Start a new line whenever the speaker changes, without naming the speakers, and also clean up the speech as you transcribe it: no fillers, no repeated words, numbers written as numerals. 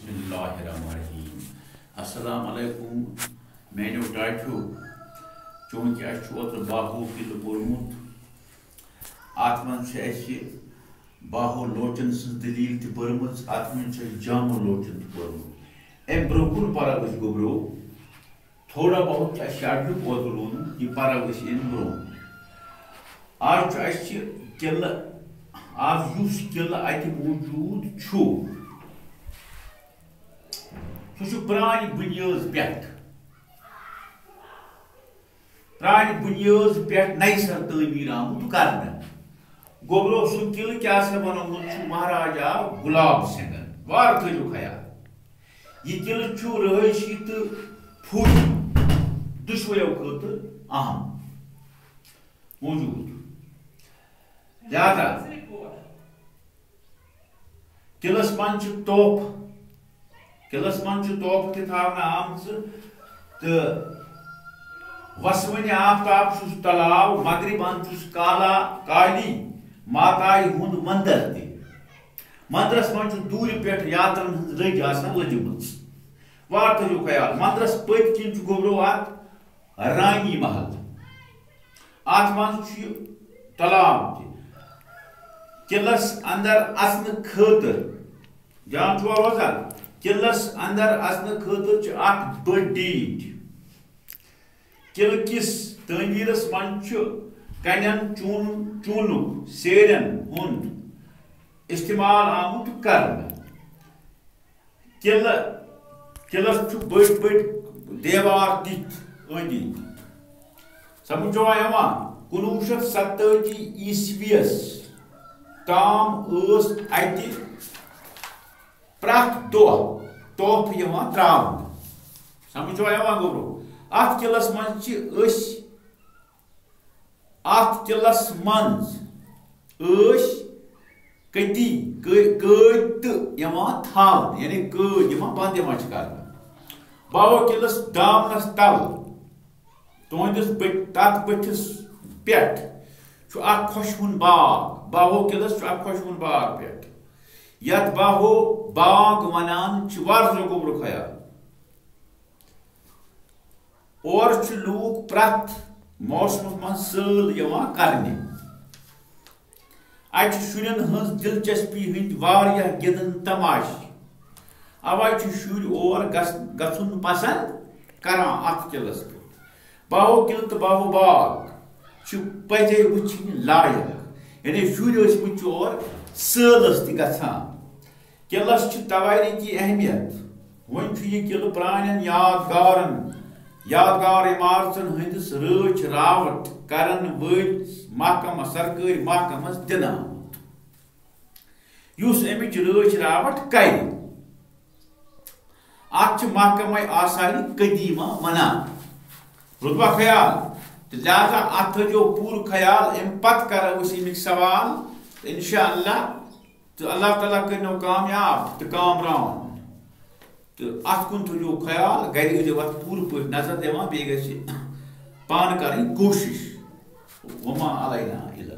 बिस्मिल्लाहिर्रहमानिर्रहीम। अस्सलाम अलैकुम मेनो टाठियो चूंकि ओत्र बाहो किल पोर्मुत अत मन बाहो लोचन सज दलील पर्म अत मन जामो लोचन पोर्मुत अम ब्रोकुन पर गोब्रो थोड़ा बहुत अडुक ओत लोन यह पर इन ब्रो आज किल आज युस किल अत मौजूद सह प्रान बुनियाद पे नई सर तमीर आमुत कर गोब्रो सह किल क्या बनोमुत महाराजा गुलाब सिंह वार थो ख्याल यह किल रहायशी तो फौजी दुश्वयों खुद अहम मौजूद लिहाजा किलस मन तोप थावना आम तो वसवन आफ्ताब तलाव मगरिबन काला काली माताई हुंद मंदिर मंदिरस मन दूर पे यात्रन हज लज लजम वार थो ख्याल मंदिरस पत किन गोब्रो अत रानी महल अत मन तलाव किलस अंदर अचन खतर जान छुआ रोजान किलस अंदर अचन खतर बड़ डीट किल किस तमीरस मन कन चून सेरन हुंद इस्तेमाल आमुत कर किलस बड़ बड़ देवार दित अंदी समझो 1987 ईस्वीस ताम अति प्रथ दह तोहफ त्रावन समझो गोब्रो अत किलस मज कती कद थावन यानी कद बंद कर बाहो किलस दामनस तल तुहस तथ बथिस पे खुशवन बाग बाहो किलस खुशवन बाग पे यथ बाहो बाग वनान वार गोब्रो ख्याल और लूक प्रथ मौसम मन सल करने शुरन हज दिलचस्पी हंद वारिया गिंदन तमाश अवै शुर और गन पसंद करान अत किलस पे बाहो किल तो बाहो बाग पजे वुचन लायक यानी शुर और सलस तगान किलस तवारीकी अहमियत वन यह किल प्रान यादगार इमारतन हंदिस रच रावट करन वल महकमा सरकारी महकमस दिन अमिच रच रावट कर अत महकमा आसानी कदीमा वनान रुतबा ख्याल लिहाजा अत थो पूर ख्याल अम पत करो अमिक सवाल इंशाअल्लाह तो अल्लाह ताला कर कामयाब तो कामरान तो अत कुन थो ख्याल गर अत पूर पे नजर दिवान बे पान कर कोशिश वमा अलैना इल्ला